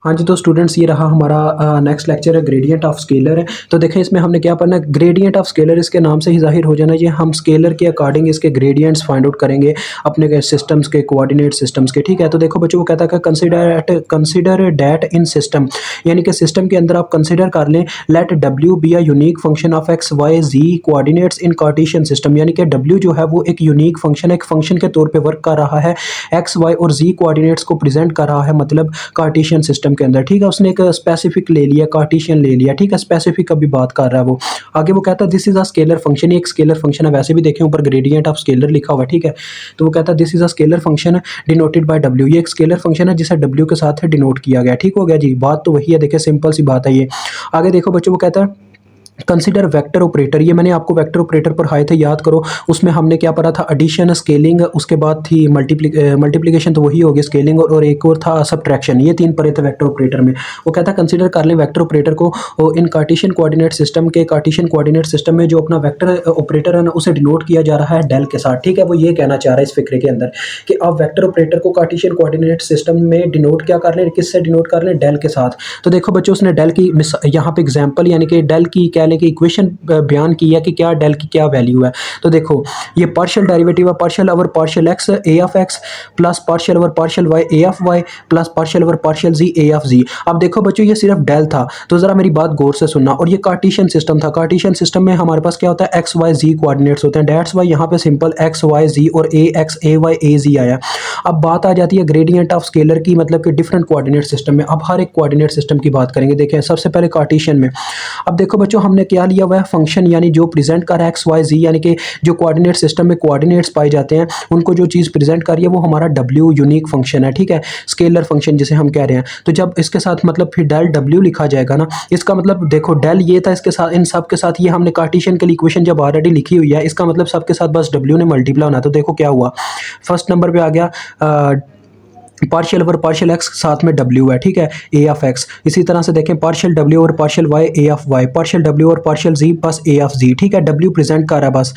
हाँ जी, तो स्टूडेंट्स ये रहा हमारा नेक्स्ट लेक्चर है ग्रेडियंट ऑफ स्केलर है। तो देखें इसमें हमने क्या पढ़ना है, ग्रेडियंट ऑफ स्केलर इसके नाम से ही ज़ाहिर हो जाना चाहिए। हम स्केलर के अकॉर्डिंग इसके ग्रेडियंट्स फाइंड आउट करेंगे अपने सिस्टम्स के, कोऑर्डिनेट सिस्टम्स के। ठीक है, तो देखो बच्चों, वो कहता है कि कंसिडर डैट इन सिस्टम, यानी कि सिस्टम के अंदर आप कंसिडर कर लें let W be a unique function of X Y Z coordinates in Cartesian system, यानी कि डब्ल्यू जो है वो एक यूनिक फंक्शन, एक फंक्शन के तौर पे वर्क कर रहा है, एक्स वाई और जी कोऑर्डिनेट्स को प्रेजेंट कर रहा है, मतलब कार्टेशियन सिस्टम के अंदर। ठीक है, उसने एक स्पेसिफिक ले लिया, कार्टेशियन ले लिया। ठीक है, स्पेसिफिक अभी बात कर रहा है वो। आगे वो कहता है this is a scalar function, एक स्केलर फंक्शन है। वैसे भी देखें ऊपर ग्रेडियंट ऑफ स्केलर लिखा हुआ है। ठीक है, तो वो कहता है this is a scalar function denoted by W, ये एक स्केलर फंक्शन है जिसे डब्ल्यू के साथ डिनोट किया गया। ठीक हो गया जी, बात तो वही है। देखिए सिंपल सी बात है ये। आगे देखो बच्चों, वो कहता है कंसिडर वेक्टर ऑपरेटर, ये मैंने आपको वेक्टर ऑपरेटर पढ़ाए थे, याद करो। उसमें हमने क्या पढ़ा था, एडिशन, स्केलिंग, उसके बाद थी मल्टीप्लिकेशन, तो वही हो गया स्केलिंग, और एक और था सब्ट्रैक्शन। ये तीन पढ़े थे वेक्टर ऑपरेटर में। वो कहता है कंसिडर कर लें वेक्टर ऑपरेटर को इन कार्टेशियन कोऑर्डिनेट सिस्टम के, कार्टेशियन कोऑर्डिनेट सिस्टम में जो अपना वेक्टर ऑपरेटर है ना उसे डिनोट किया जा रहा है डेल के साथ। ठीक है, वो ये कहना चाह रहा है इस फिक्रे के अंदर कि आप वेक्टर ऑपरेटर को कार्टेशियन कोऑर्डिनेट सिस्टम में डिनोट क्या कर लें, किससे डिनोट कर लें, डेल के साथ। तो देखो बच्चों, उसने डेल की यहाँ पे एग्जाम्पल, यानी कि डेल की कह लें कि इक्वेशन बयान की है कि क्या डेल की क्या वैल्यू है। तो देखो ये पार्शियल डेरिवेटिव है, partial over partial X A of X plus partial over partial Y A of Y plus partial over partial Z A of Z. अब देखो बच्चों, ये सिर्फ डेल था, तो जरा मेरी बात गौर से सुनना। और ये कार्टेशियन सिस्टम था। कार्टेशियन सिस्टम में हमारे पास क्या होता है, एक्स वाई जी कोऑर्डिनेट्स होते हैं। डेट्स वाई यहाँ पे सिंपल एक्स वाई जी और ए एक्स ए वाई ए जी आया। अब बात आ जाती है ग्रेडियंट ऑफ स्केलर की, मतलब कि डिफरेंट कोऑर्डिनेट सिस्टम में। अब हर एक कोऑर्डिनेट सिस्टम की बात करेंगे। देखें सबसे पहले कार्टेशियन में। अब देखो बच्चों, हमने क्या लिया हुआ है, फंक्शन, यानी जो प्रेजेंट कर रहा है एक्स वाई जी, यानी कि जो कोऑर्डिनेट सिस्टम में कोऑर्डिनेट्स पाए जाते हैं उनको जो चीज़ प्रेजेंट कर रही है वो हमारा डब्ल्यू यूनिक फंक्शन है। ठीक है, स्केलर फंक्शन जिसे हम कह रहे हैं। तो जब इसके साथ मतलब फिर डेल डब्ल्यू लिखा जाएगा ना, इसका मतलब देखो डेल ये था, इसके साथ इन सब के साथ ये हमने कार्टेशियन के लिए इक्वेशन जब ऑलरेडी लिखी हुई है, इसका मतलब सबके साथ बस डब्ल्यू ने मल्टीप्लाई होना। तो देखो क्या हुआ, फर्स्ट नंबर पे आ गया पार्शियल ओवर पार्शियल एक्स, साथ में डब्ल्यू है। ठीक है, ए ऑफ एक्स। इसी तरह से देखें पार्शियल डब्ल्यू और partial Y A of Y, partial W और पार्शियल जी बस ए ऑफ जी। ठीक है, डब्ल्यू प्रेजेंट कर रहा है बस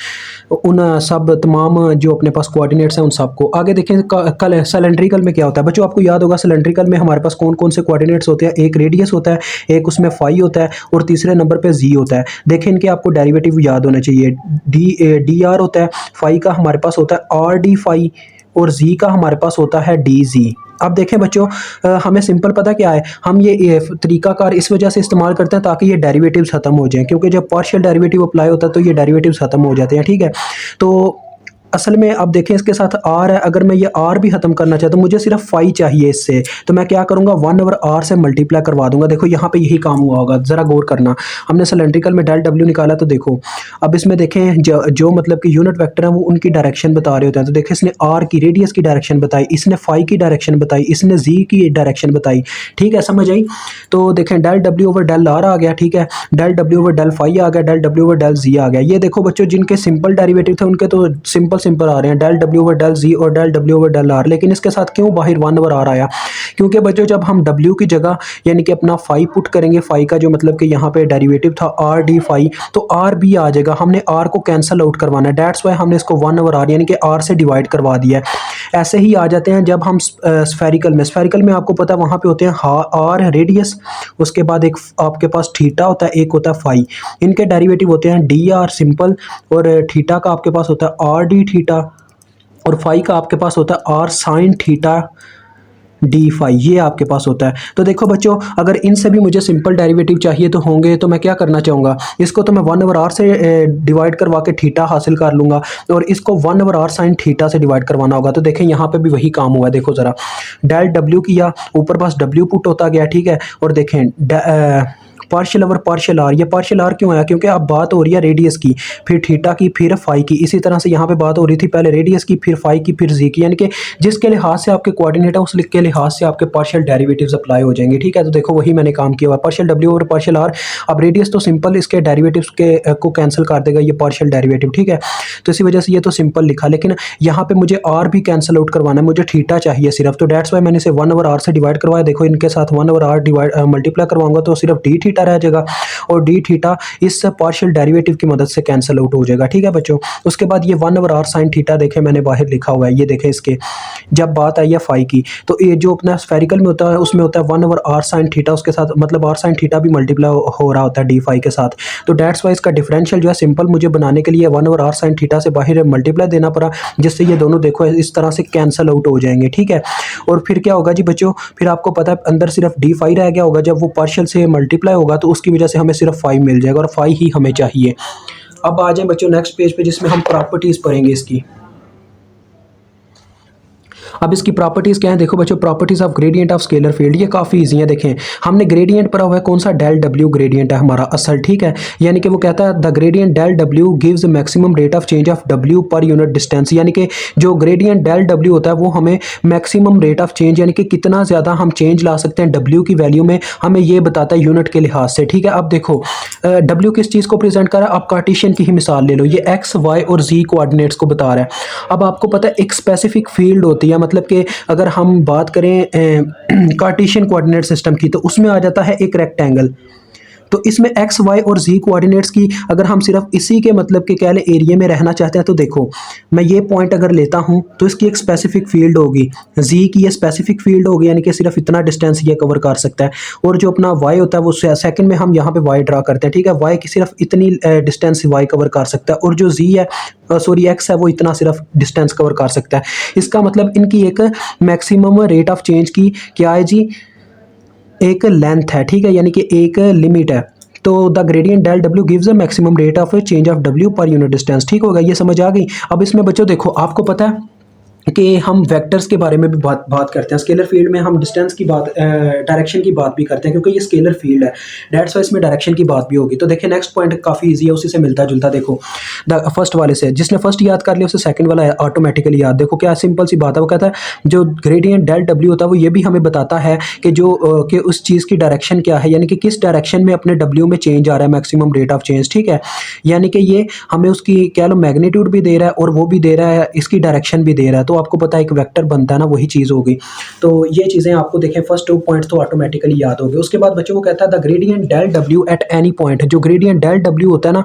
उन सब तमाम जो अपने पास कोऑर्डिनेट्स हैं उन सबको। आगे देखें कल सिलेंड्रिकल में क्या होता है बच्चों, आपको याद होगा सिलेंड्रिकल में हमारे पास कौन कौन से कोऑर्डिनेट्स होते हैं। एक रेडियस होता है, एक उसमें फाई होता है, और तीसरे नंबर पे जी होता है। देखें इनके आपको डेरिवेटिव याद होना चाहिए। डी आर होता है, फाई का हमारे पास होता है आर डी फाई, और जी का हमारे पास होता है डी जी। अब देखें बच्चों, हमें सिंपल पता क्या है, हम ये तरीकाकार इस वजह से इस्तेमाल करते हैं ताकि ये डेरिवेटिव्स खत्म हो जाएं, क्योंकि जब पार्शियल डेरिवेटिव अप्लाई होता है तो ये डेरिवेटिव्स खत्म हो जाते हैं। ठीक है, तो असल में अब देखें इसके साथ आर है, अगर मैं ये आर भी खत्म करना चाहता हूँ, मुझे सिर्फ फाई चाहिए इससे, तो मैं क्या करूँगा, 1 ओवर आर से मल्टीप्लाई करवा दूंगा। देखो यहाँ पे यही काम हुआ होगा, जरा गौर करना। हमने सिलेंड्रिकल में डेल डब्ल्यू निकाला, तो देखो अब इसमें देखें जो मतलब कि यूनिट वेक्टर है वो उनकी डायरेक्शन बता रहे होते हैं। तो देखिए इसने आर की रेडियस की डायरेक्शन बताई, इसने फाई की डायरेक्शन बताई, इसने जी की डायरेक्शन बताई। ठीक है, समझ आई। तो देखें del W over del R आ गया। ठीक है, del W over del phi आ गया, del W over del Z आ गया। ये देखो बच्चों, जिनके सिंपल डेरिवेटिव थे उनके तो सिंपल आ रहे हैं, del W over del Z और del W over del R. लेकिन इसके साथ क्यों बाहर 1 ओवर आर आया, क्योंकि बच्चों जब हम डब्ल्यू की जगह यानी कि अपना फाई पुट करेंगे, फाई का जो मतलब कि यहाँ पे डेरिवेटिव था आर डी फाई, तो आर भी आ जाएगा। हमने आर को कैंसिल आउट करवाना है, डेट्स वाई हमने इसको 1 ओवर आर यानी कि आर से डिवाइड करवा दिया है। ऐसे ही आ जाते हैं जब हम स्फेरिकल में आपको पता है वहाँ पे होते हैं आर रेडियस, उसके बाद एक आपके पास थीटा होता है, एक होता है फाई। इनके डेरिवेटिव होते हैं डी आर सिंपल, और थीटा का आपके पास होता है आर डी थीटा, और फाई का आपके पास होता है R sine theta D phi, ये आपके पास होता है। तो देखो बच्चों, अगर इनसे भी मुझे सिंपल डेरिवेटिव चाहिए तो होंगे, तो मैं क्या करना चाहूँगा, इसको तो मैं 1 ओवर आर से डिवाइड करवा के थीटा हासिल कर लूँगा, और इसको 1 ओवर आर साइन थीटा से डिवाइड करवाना होगा। तो देखें यहाँ पे भी वही काम हुआ है। देखो ज़रा, डेल डब्ल्यू किया, ऊपर पास डब्ल्यू पुट होता गया। ठीक है, और देखें पार्शियल ओवर पार्शियल आर, ये पार्शियल आर क्यों आया, क्योंकि अब बात हो रही है रेडियस की, फिर थीटा की, फिर फाई की। इसी तरह से यहाँ पे बात हो रही थी पहले रेडियस की, फिर फाई की, फिर जी की, यानी कि जिसके लिहाज से आपके कोऑर्डिनेट है उस के लिहाज से आपके पार्शियल डेरिवेटिव्स अप्लाई हो जाएंगे। ठीक है, तो देखो वही मैंने काम किया हुआ, पार्शियल डब्ल्यू और पार्शियल आर। अब रेडियस तो सिंपल इसके डेरिवेटिव्स के को कैंसिल कर देगा ये पार्शियल डेरिवेटिव। ठीक है, तो इसी वजह से ये तो सिंपल लिखा, लेकिन यहाँ पे मुझे आर भी कैंसिल आउट करवाना है, मुझे थीटा चाहिए सिर्फ, तो डेट्स वाई मैंने इसे 1 ओवर आर से डिवाइड करवाया। देखो इनके साथ 1 ओवर आर डिवाइड मल्टीप्लाई करवाऊंगा तो सिर्फ डी थीटा थीटा रह जाएगा और डी थीटा इस पार्शियल डेरिवेटिव की मदद से कैंसिल आउट हो जाएगा, ठीक है बच्चों। उसके बाद ये 1/r sin थीटा देखें मैंने बाहर लिखा हुआ है, ये देखें इसके जब बात आई है फाई की, तो ये जो अपना स्फेरिकल में होता है उसमें होता है 1/r sin थीटा, उसके साथ मतलब r sin थीटा भी मल्टीप्लाई हो रहा होता है डी फाई के साथ। तो डेट्स वाइज का डिफरेंशियल जो है सिंपल मुझे बनाने के लिए 1/r sin थीटा से बाहर मल्टीप्लाई देना पड़ा, जिससे ये दोनों देखो इस तरह से कैंसिल आउट हो जाएंगे, ठीक है। और फिर क्या होगा जी बच्चों, फिर आपको पता है अंदर सिर्फ डी फाई रह गया होगा, जब वो पार्शियल से मल्टीप्लाई होगा तो उसकी वजह से हमें सिर्फ फाई मिल जाएगा और फाई ही हमें चाहिए। अब आ जाए बच्चों नेक्स्ट पेज पे जिसमें हम प्रॉपर्टीज पढ़ेंगे इसकी। अब इसकी प्रॉपर्टीज़ क्या है, देखो बच्चों properties of gradient of scalar field, ये काफ़ी ईजी है। देखें हमने ग्रेडियंट पढ़ा हुआ है कौन सा, डेल डब्ल्यू ग्रेडियंट है हमारा असल, ठीक है। यानी कि वो कहता है the gradient del W gives maximum rate of change of W per unit distance, यानी कि जो ग्रेडियंट डेल डब्ल्यू होता है वो हमें मैक्सिमम रेट ऑफ चेंज यानी कि कितना ज़्यादा हम चेंज ला सकते हैं डब्ल्यू की वैल्यू में, हमें ये बताता है यूनिट के लिहाज से, ठीक है। अब देखो डब्ल्यू किस चीज़ को प्रेजेंट कर रहा है, आप कार्टेशियन की ही मिसाल ले लो, ये एक्स वाई और जी कोऑर्डिनेट्स को बता रहा है। अब आपको पता है एक स्पेसिफिक फील्ड होती है, मतलब कि अगर हम बात करें कार्टेशियन कोऑर्डिनेट सिस्टम की तो उसमें आ जाता है एक रेक्टेंगल। तो इसमें एक्स वाई और जी कोऑर्डिनेट्स की अगर हम सिर्फ इसी के मतलब के कह ले एरिया में रहना चाहते हैं, तो देखो मैं ये पॉइंट अगर लेता हूं तो इसकी एक स्पेसिफिक फील्ड होगी, जी की ये स्पेसिफिक फील्ड होगी, यानी कि सिर्फ इतना डिस्टेंस ये कवर कर सकता है। और जो अपना वाई होता है वो सेकंड में हम यहाँ पे वाई ड्रा करते हैं, ठीक है, वाई की सिर्फ इतनी डिस्टेंस वाई कवर कर सकता है, और जो जी है सॉरी एक्स है वो इतना सिर्फ डिस्टेंस कवर कर सकता है। इसका मतलब इनकी एक मैक्सिमम रेट ऑफ चेंज की क्या है जी, एक लेंथ है, ठीक है, यानी कि एक लिमिट है। तो the gradient del W gives a maximum rate of change of W per unit distance, ठीक होगा, ये समझ आ गई। अब इसमें बच्चों देखो आपको पता है कि हम वेक्टर्स के बारे में भी बात करते हैं, स्केलर फील्ड में हम डिस्टेंस की बात डायरेक्शन की बात भी करते हैं, क्योंकि ये स्केलर फील्ड है, डेट्स वाइज में डायरेक्शन की बात भी होगी। तो देखिए नेक्स्ट पॉइंट काफ़ी इजी है, उसी से मिलता जुलता, देखो द फर्स्ट वाले से, जिसने फर्स्ट याद कर लिया उसे सेकंड वाला ऑटोमेटिकली याद। देखो क्या सिंपल सी बात है, वो कहता है जो ग्रेडियंट डेल डब्ल्यू होता है वो ये भी हमें बताता है कि जो कि उस चीज़ की डायरेक्शन क्या है, यानी कि किस डायरेक्शन में अपने डब्ल्यू में चेंज आ रहा है, मैक्सिमम रेट ऑफ चेंज, ठीक है। यानी कि ये हमें उसकी कह लो मैग्नीट्यूड भी दे रहा है और वो भी दे रहा है इसकी डायरेक्शन भी दे रहा है। तो आपको पता है एक वेक्टर बनता है ना, वही चीज़ होगी। तो ये चीज़ें आपको देखें फर्स्ट 2 पॉइंट्स तो ऑटोमेटिकली याद हो गए। उसके बाद बच्चों को कहता है the gradient del W at any point, जो ग्रेडियंट डेल डब्ल्यू होता है ना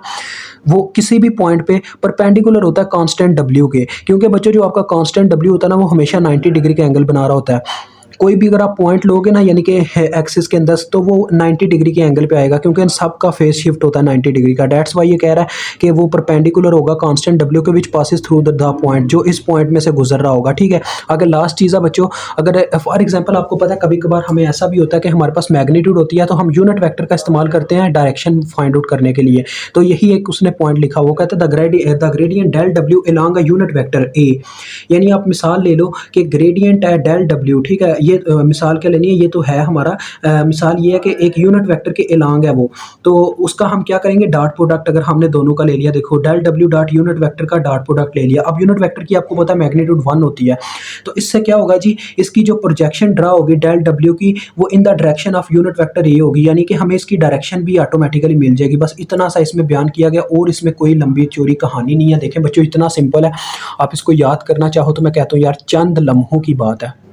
वो किसी भी पॉइंट पे परपेंडिकुलर होता है कांस्टेंट डब्ल्यू के, क्योंकि बच्चों जो आपका कांस्टेंट डब्ल्यू होता है ना वो हमेशा 90 डिग्री का एंगल बना रहा होता है। कोई भी अगर आप पॉइंट लोगे ना यानी कि एक्सिस के अंदर, तो वो 90 डिग्री के एंगल पे आएगा, क्योंकि इन सब का फेस शिफ्ट होता है 90 डिग्री का। डेट्स वाई ये कह रहा है कि वो परपेंडिकुलर होगा कांस्टेंट डब्ल्यू के which passes through the point, जो इस पॉइंट में से गुजर रहा होगा, ठीक है। अगर लास्ट चीज़ है बच्चों, अगर फॉर एग्जांपल आपको पता है कभी कभार हमें ऐसा भी होता है कि हमारे पास मैग्नीट्यूड होती है तो हम यूनिट वेक्टर का इस्तेमाल करते हैं डायरेक्शन फाइंड आउट करने के लिए। तो यही एक उसने पॉइंट लिखा, वो कहता है the gradient del W along a unit vector A, यानी आप मिसाल ले लो कि ग्रेडियंट है डेल डब्ल्यू, ठीक है, ये मिसाल क्या लेनी है, ये तो है हमारा मिसाल ये है कि एक यूनिट वेक्टर के अलोंग है वो, तो उसका हम क्या करेंगे डॉट प्रोडक्ट, अगर हमने दोनों का ले लिया, देखो del W dot unit vector का डॉट प्रोडक्ट ले लिया। अब यूनिट वेक्टर की आपको पता है मैग्नीट्यूड 1 होती है, तो इससे क्या होगा जी, इसकी जो प्रोजेक्शन ड्रा होगी डेल डब्ल्यू की वो in the direction of unit vector ए होगी, यानी कि हमें इसकी डायरेक्शन भी ऑटोमेटिकली मिल जाएगी। बस इतना सा इसमें बयान किया गया और इसमें कोई लंबी चौड़ी कहानी नहीं है। देखें बच्चों इतना सिंपल है, आप इसको याद करना चाहो तो मैं कहता हूँ यार चंद लम्हों की बात है।